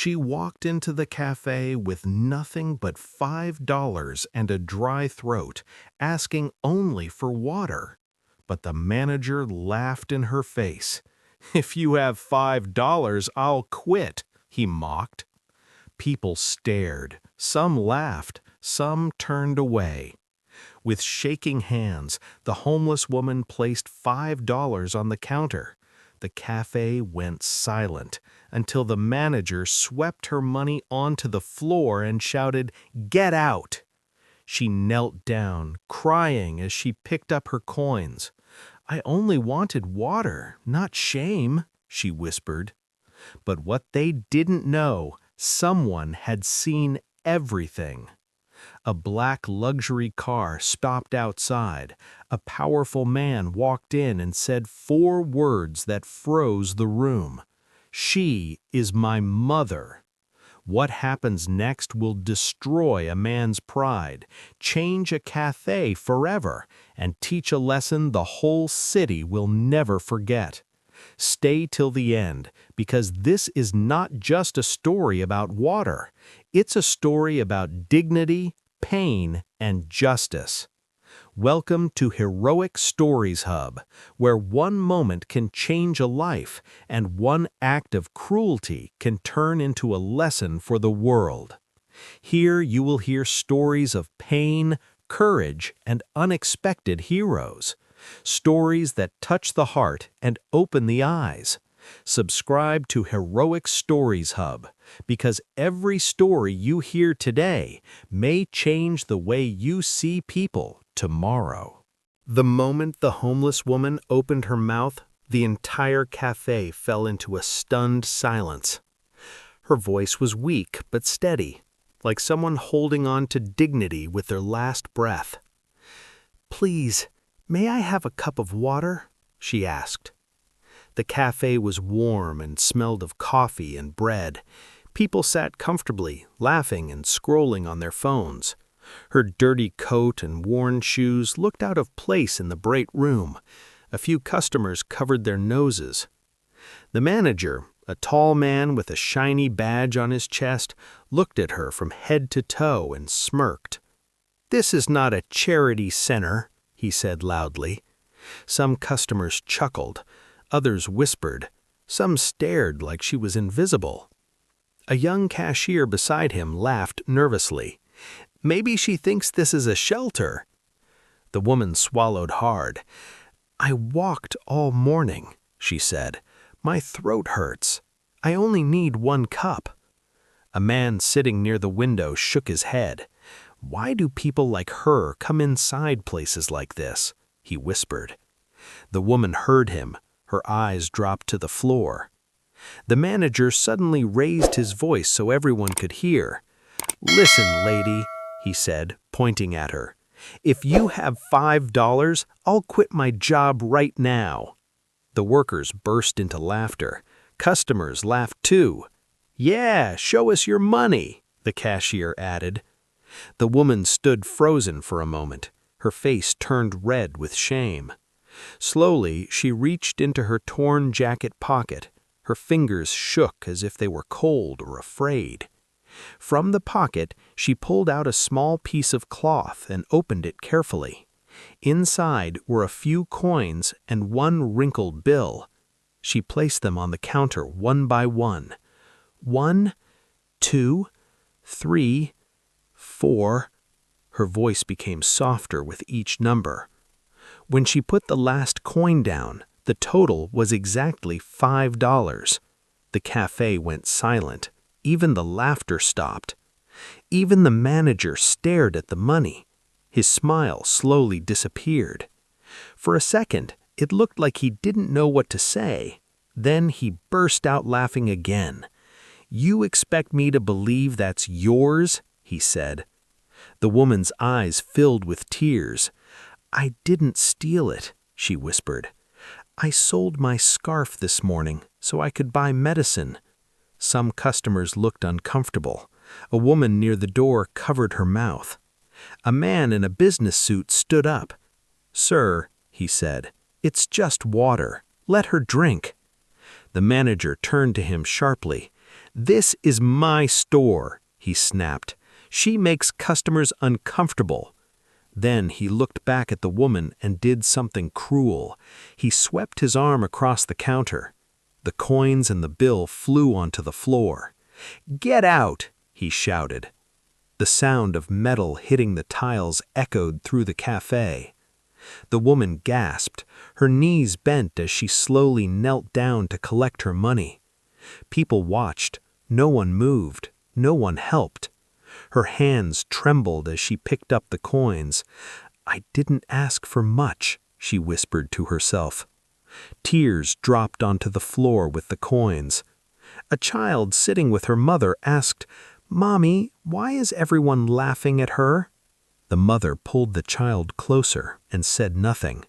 She walked into the cafe with nothing but $5 and a dry throat, asking only for water. But the manager laughed in her face. "If you have $5, I'll quit," he mocked. People stared, some laughed, some turned away. With shaking hands, the homeless woman placed $5 on the counter. The cafe went silent until the manager swept her money onto the floor and shouted, "Get out!" She knelt down, crying as she picked up her coins. "I only wanted water, not shame," she whispered. But what they didn't know, someone had seen everything. A black luxury car stopped outside. A powerful man walked in and said 4 words that froze the room. "She is my mother." What happens next will destroy a man's pride, change a cafe forever, and teach a lesson the whole city will never forget. Stay till the end, because this is not just a story about water. It's a story about dignity, pain, and justice. Welcome to Heroic Stories Hub, where one moment can change a life and one act of cruelty can turn into a lesson for the world. Here you will hear stories of pain, courage, and unexpected heroes. Stories that touch the heart and open the eyes. Subscribe to Heroic Stories Hub, because every story you hear today may change the way you see people tomorrow. The moment the homeless woman opened her mouth, the entire cafe fell into a stunned silence. Her voice was weak but steady, like someone holding on to dignity with their last breath. "Please, may I have a cup of water?" she asked. The cafe was warm and smelled of coffee and bread. People sat comfortably, laughing and scrolling on their phones. Her dirty coat and worn shoes looked out of place in the bright room. A few customers covered their noses. The manager, a tall man with a shiny badge on his chest, looked at her from head to toe and smirked. "This is not a charity center," he said loudly. Some customers chuckled. Others whispered. Some stared like she was invisible. A young cashier beside him laughed nervously. "Maybe she thinks this is a shelter." The woman swallowed hard. "I walked all morning," she said. "My throat hurts. I only need 1 cup." A man sitting near the window shook his head. "Why do people like her come inside places like this?" he whispered. The woman heard him. Her eyes dropped to the floor. The manager suddenly raised his voice so everyone could hear. "Listen, lady," he said, pointing at her. "If you have $5, I'll quit my job right now." The workers burst into laughter. Customers laughed too. "Yeah, show us your money," the cashier added. The woman stood frozen for a moment. Her face turned red with shame. Slowly, she reached into her torn jacket pocket. Her fingers shook as if they were cold or afraid. From the pocket, she pulled out a small piece of cloth and opened it carefully. Inside were a few coins and 1 wrinkled bill. She placed them on the counter one by one. 1, 2, 3, 4. Her voice became softer with each number. When she put the last coin down, the total was exactly $5. The cafe went silent. Even the laughter stopped. Even the manager stared at the money. His smile slowly disappeared. For a second, it looked like he didn't know what to say. Then he burst out laughing again. "You expect me to believe that's yours?" he said. The woman's eyes filled with tears. "I didn't steal it," she whispered. "I sold my scarf this morning so I could buy medicine." Some customers looked uncomfortable. A woman near the door covered her mouth. A man in a business suit stood up. "Sir," he said, "it's just water. Let her drink." The manager turned to him sharply. "This is my store," he snapped. "She makes customers uncomfortable." Then he looked back at the woman and did something cruel. He swept his arm across the counter. The coins and the bill flew onto the floor. "Get out!" he shouted. The sound of metal hitting the tiles echoed through the cafe. The woman gasped, her knees bent as she slowly knelt down to collect her money. People watched. No one moved. No one helped. Her hands trembled as she picked up the coins. "I didn't ask for much," she whispered to herself. Tears dropped onto the floor with the coins. A child sitting with her mother asked, "Mommy, why is everyone laughing at her?" The mother pulled the child closer and said nothing.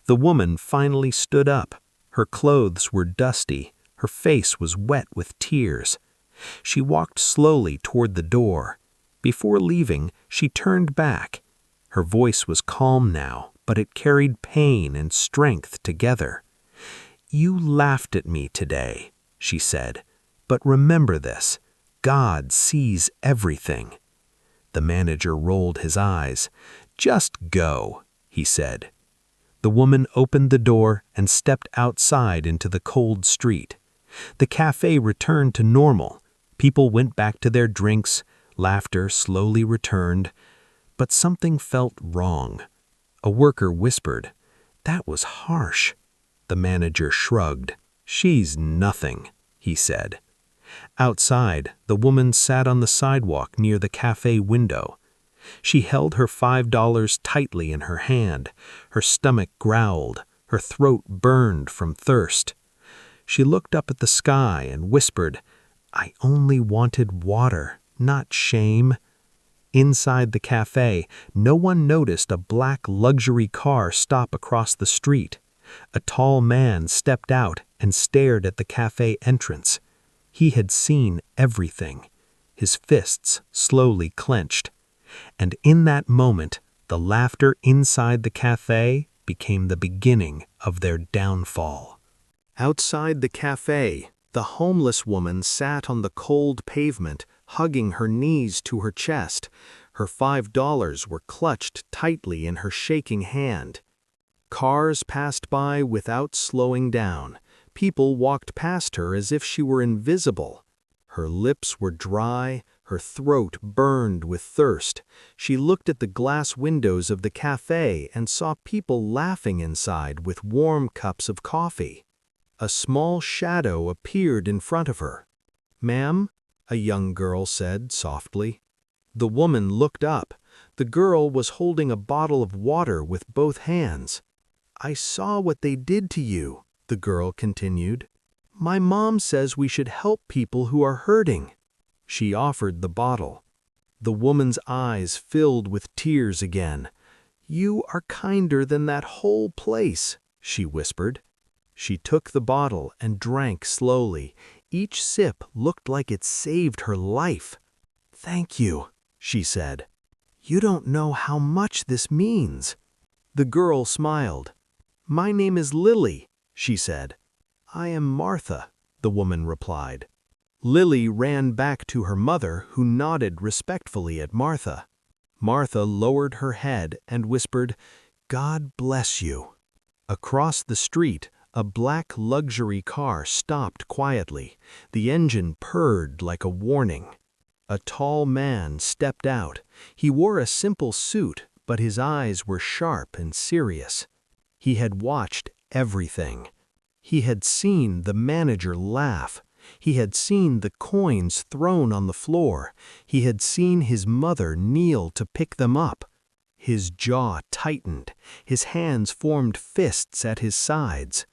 The woman finally stood up. Her clothes were dusty. Her face was wet with tears. She walked slowly toward the door. Before leaving, she turned back. Her voice was calm now, but it carried pain and strength together. "You laughed at me today," she said, "but remember this: God sees everything." The manager rolled his eyes. "Just go," he said. The woman opened the door and stepped outside into the cold street. The cafe returned to normal. People went back to their drinks. Laughter slowly returned. But something felt wrong. A worker whispered, "That was harsh." The manager shrugged. "She's nothing," he said. Outside, the woman sat on the sidewalk near the cafe window. She held her $5 tightly in her hand. Her stomach growled. Her throat burned from thirst. She looked up at the sky and whispered, "I only wanted water, not shame." Inside the cafe, no one noticed a black luxury car stop across the street. A tall man stepped out and stared at the cafe entrance. He had seen everything. His fists slowly clenched. And in that moment, the laughter inside the cafe became the beginning of their downfall. Outside the cafe, the homeless woman sat on the cold pavement, hugging her knees to her chest. Her $5 were clutched tightly in her shaking hand. Cars passed by without slowing down. People walked past her as if she were invisible. Her lips were dry, her throat burned with thirst. She looked at the glass windows of the cafe and saw people laughing inside with warm cups of coffee. A small shadow appeared in front of her. "Ma'am?" a young girl said softly. The woman looked up. The girl was holding a bottle of water with both hands. "I saw what they did to you," the girl continued. "My mom says we should help people who are hurting." She offered the bottle. The woman's eyes filled with tears again. "You are kinder than that whole place," she whispered. She took the bottle and drank slowly. Each sip looked like it saved her life. "Thank you," she said. "You don't know how much this means." The girl smiled. "My name is Lily," she said. "I am Martha," the woman replied. Lily ran back to her mother, who nodded respectfully at Martha. Martha lowered her head and whispered, "God bless you." Across the street, a black luxury car stopped quietly. The engine purred like a warning. A tall man stepped out. He wore a simple suit, but his eyes were sharp and serious. He had watched everything. He had seen the manager laugh. He had seen the coins thrown on the floor. He had seen his mother kneel to pick them up. His jaw tightened. His hands formed fists at his sides.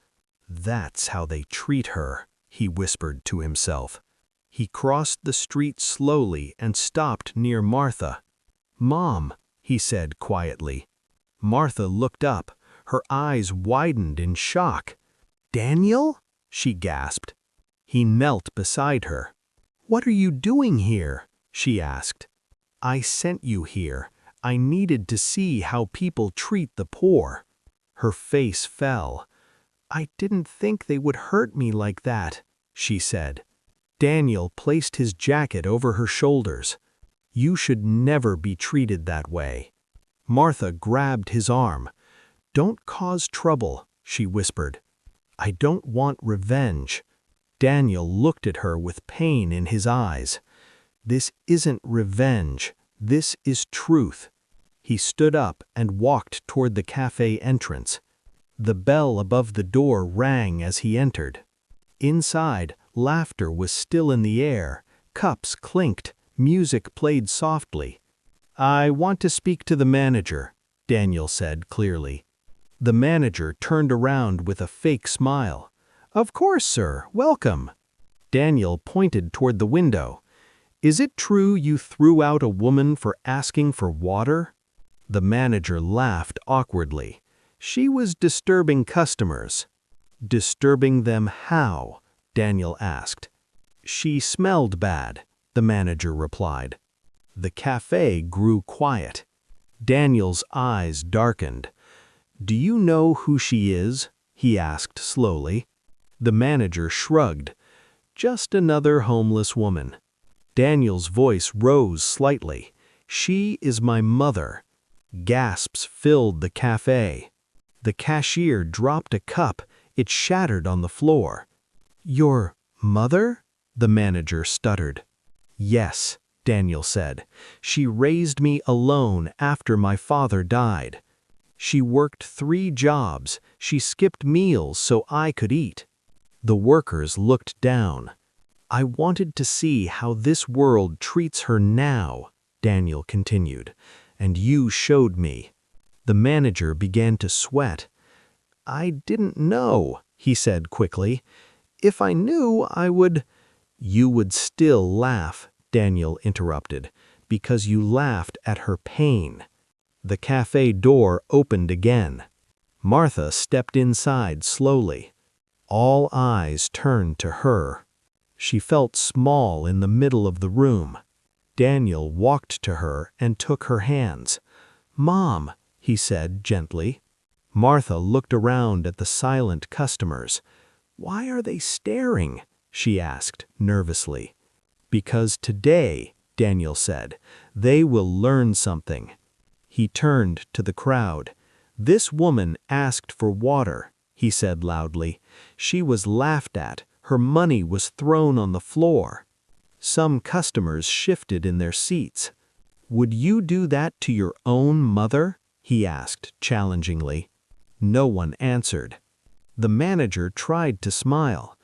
"That's how they treat her," he whispered to himself. He crossed the street slowly and stopped near Martha. "Mom," he said quietly. Martha looked up. Her eyes widened in shock. "Daniel?" she gasped. He knelt beside her. "What are you doing here?" she asked. "I sent you here. I needed to see how people treat the poor." Her face fell. "I didn't think they would hurt me like that," she said. Daniel placed his jacket over her shoulders. "You should never be treated that way." Martha grabbed his arm. "Don't cause trouble," she whispered. "I don't want revenge." Daniel looked at her with pain in his eyes. "This isn't revenge. This is truth." He stood up and walked toward the cafe entrance. The bell above the door rang as he entered. Inside, laughter was still in the air. Cups clinked. Music played softly. "I want to speak to the manager," Daniel said clearly. The manager turned around with a fake smile. "Of course, sir. Welcome." Daniel pointed toward the window. "Is it true you threw out a woman for asking for water?" The manager laughed awkwardly. "She was disturbing customers." "Disturbing them how?" Daniel asked. "She smelled bad," the manager replied. The cafe grew quiet. Daniel's eyes darkened. "Do you know who she is?" he asked slowly. The manager shrugged. "Just another homeless woman." Daniel's voice rose slightly. "She is my mother." Gasps filled the cafe. The cashier dropped a cup. It shattered on the floor. "Your mother?" the manager stuttered. "Yes," Daniel said. "She raised me alone after my father died. She worked 3 jobs. She skipped meals so I could eat." The workers looked down. "I wanted to see how this world treats her now," Daniel continued, "and you showed me." The manager began to sweat. "I didn't know," he said quickly. "If I knew, I would—" "You would still laugh," Daniel interrupted, "because you laughed at her pain." The cafe door opened again. Martha stepped inside slowly. All eyes turned to her. She felt small in the middle of the room. Daniel walked to her and took her hands. "Mom," he said gently. Martha looked around at the silent customers. "Why are they staring?" she asked nervously. "Because today," Daniel said, "they will learn something." He turned to the crowd. "This woman asked for water," he said loudly. "She was laughed at. Her money was thrown on the floor." Some customers shifted in their seats. "Would you do that to your own mother?" he asked challengingly. No one answered. The manager tried to smile.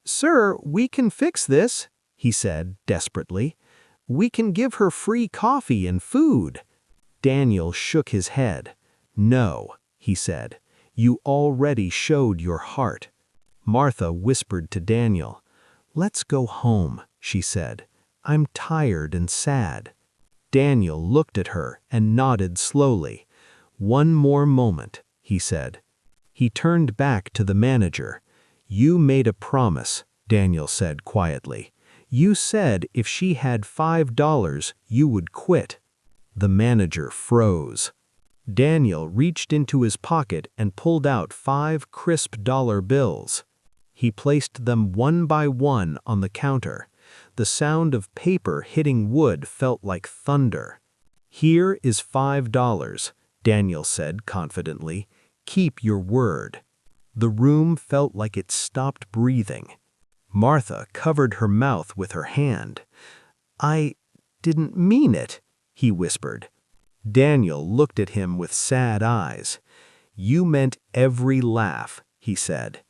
"Sir, we can fix this," he said desperately. "We can give her free coffee and food." Daniel shook his head. "No," he said. "You already showed your heart." Martha whispered to Daniel. "Let's go home," she said. "I'm tired and sad." Daniel looked at her and nodded slowly. "One more moment," he said. He turned back to the manager. "You made a promise," Daniel said quietly. "You said if she had $5, you would quit." The manager froze. Daniel reached into his pocket and pulled out 5 crisp dollar bills. He placed them one by one on the counter. The sound of paper hitting wood felt like thunder. "Here is $5, Daniel said confidently. "Keep your word." The room felt like it stopped breathing. Martha covered her mouth with her hand. "I didn't mean it," he whispered. Daniel looked at him with sad eyes. "You meant every laugh," he said.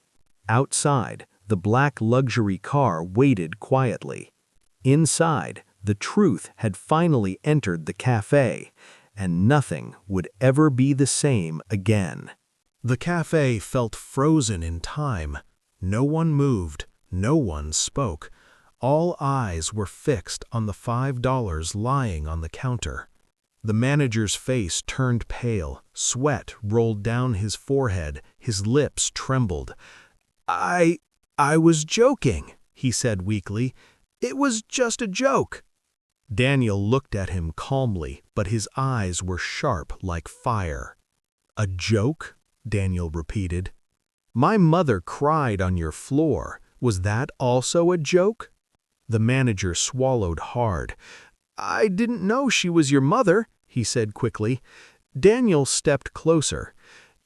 Outside, the black luxury car waited quietly. Inside, the truth had finally entered the cafe, and nothing would ever be the same again. The cafe felt frozen in time. No one moved, no one spoke. All eyes were fixed on the $5 lying on the counter. The manager's face turned pale, sweat rolled down his forehead, his lips trembled. I was joking," he said weakly. "It was just a joke." Daniel looked at him calmly, but his eyes were sharp like fire. "A joke?" Daniel repeated. "My mother cried on your floor. Was that also a joke?" The manager swallowed hard. "I didn't know she was your mother," he said quickly. Daniel stepped closer.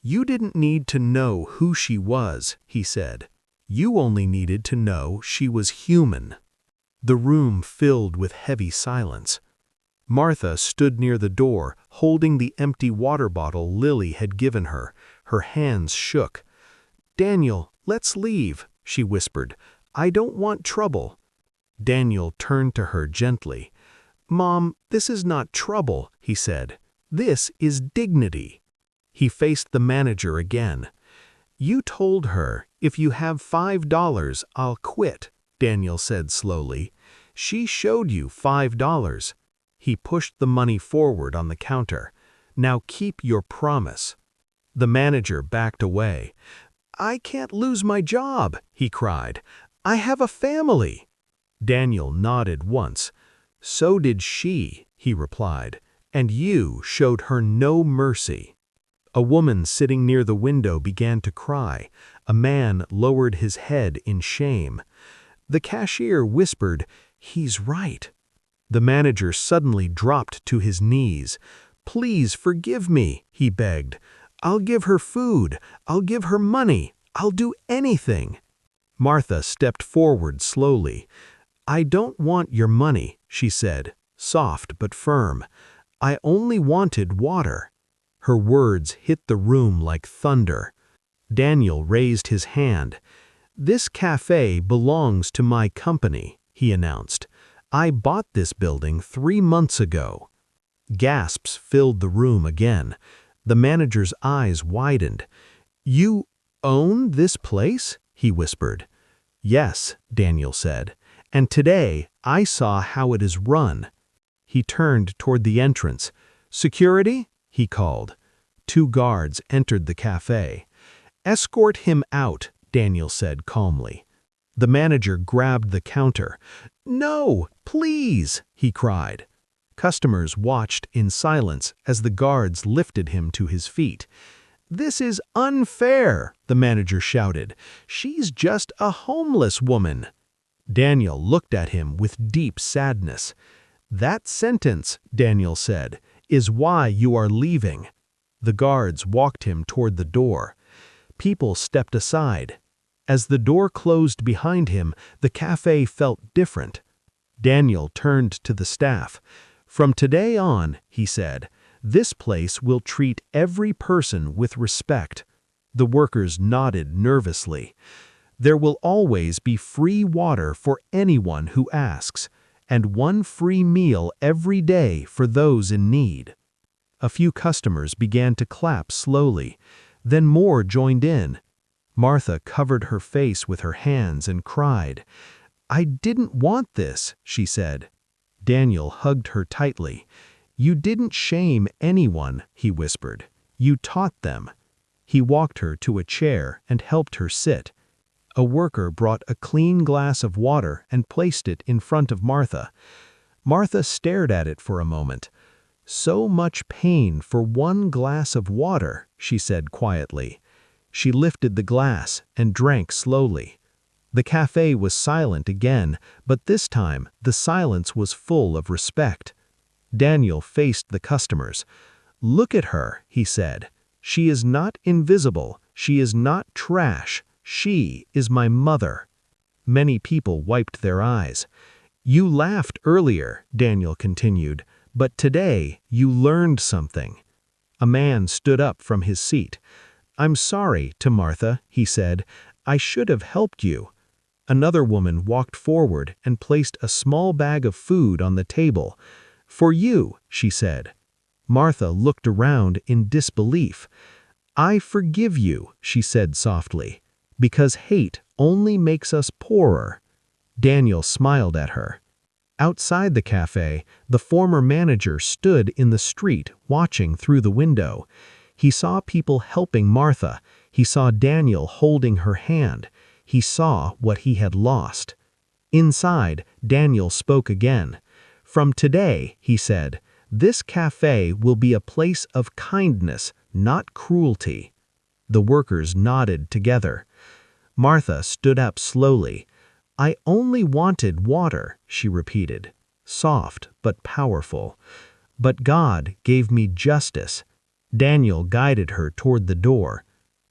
"You didn't need to know who she was," he said. "You only needed to know she was human." The room filled with heavy silence. Martha stood near the door, holding the empty water bottle Lily had given her. Her hands shook. "Daniel, let's leave," she whispered. "I don't want trouble." Daniel turned to her gently. "Mom, this is not trouble," he said. "This is dignity." He faced the manager again. "You told her, if you have $5, I'll quit," Daniel said slowly. "She showed you $5. He pushed the money forward on the counter. "Now keep your promise." The manager backed away. "I can't lose my job," he cried. "I have a family." Daniel nodded once. "So did she," he replied, "and you showed her no mercy." A woman sitting near the window began to cry. A man lowered his head in shame. The cashier whispered, "He's right." The manager suddenly dropped to his knees. "Please forgive me," he begged. "I'll give her food. I'll give her money. I'll do anything." Martha stepped forward slowly. "I don't want your money," she said, soft but firm. "I only wanted water." Her words hit the room like thunder. Daniel raised his hand. "This cafe belongs to my company," he announced. "I bought this building 3 months ago." Gasps filled the room again. The manager's eyes widened. "You own this place?" he whispered. "Yes," Daniel said. "And today I saw how it is run." He turned toward the entrance. "Security?" he called. 2 guards entered the cafe. "Escort him out," Daniel said calmly. The manager grabbed the counter. "No, please," he cried. Customers watched in silence as the guards lifted him to his feet. "This is unfair," the manager shouted. "She's just a homeless woman." Daniel looked at him with deep sadness. "That sentence," Daniel said, "is why you are leaving." The guards walked him toward the door. People stepped aside. As the door closed behind him, the cafe felt different. Daniel turned to the staff. "From today on," he said, "this place will treat every person with respect." The workers nodded nervously. "There will always be free water for anyone who asks, and 1 free meal every day for those in need." A few customers began to clap slowly. Then more joined in. Martha covered her face with her hands and cried. "I didn't want this," she said. Daniel hugged her tightly. "You didn't shame anyone," he whispered. "You taught them." He walked her to a chair and helped her sit. A worker brought a clean glass of water and placed it in front of Martha. Martha stared at it for a moment. "So much pain for 1 glass of water," she said quietly. She lifted the glass and drank slowly. The cafe was silent again, but this time the silence was full of respect. Daniel faced the customers. "Look at her," he said. "She is not invisible. She is not trash. She is my mother." Many people wiped their eyes. "You laughed earlier," Daniel continued, "but today you learned something." A man stood up from his seat. "I'm sorry to Martha," he said. "I should have helped you." Another woman walked forward and placed a small bag of food on the table. "For you," she said. Martha looked around in disbelief. "I forgive you," she said softly, "because hate only makes us poorer." Daniel smiled at her. Outside the cafe, the former manager stood in the street watching through the window. He saw people helping Martha. He saw Daniel holding her hand. He saw what he had lost. Inside, Daniel spoke again. "From today," he said, "this cafe will be a place of kindness, not cruelty." The workers nodded together. Martha stood up slowly. "I only wanted water," she repeated, soft but powerful. "But God gave me justice." Daniel guided her toward the door.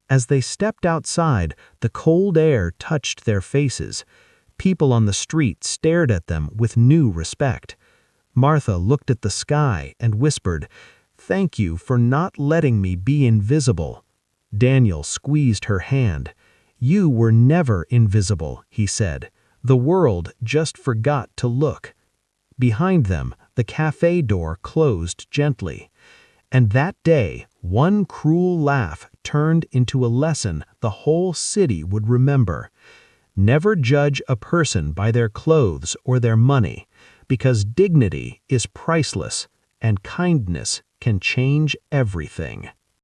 As they stepped outside, the cold air touched their faces. People on the street stared at them with new respect. Martha looked at the sky and whispered, "Thank you for not letting me be invisible." Daniel squeezed her hand. "You were never invisible," he said. "The world just forgot to look." Behind them, the cafe door closed gently. And that day, one cruel laugh turned into a lesson the whole city would remember. Never judge a person by their clothes or their money, because dignity is priceless and kindness can change everything.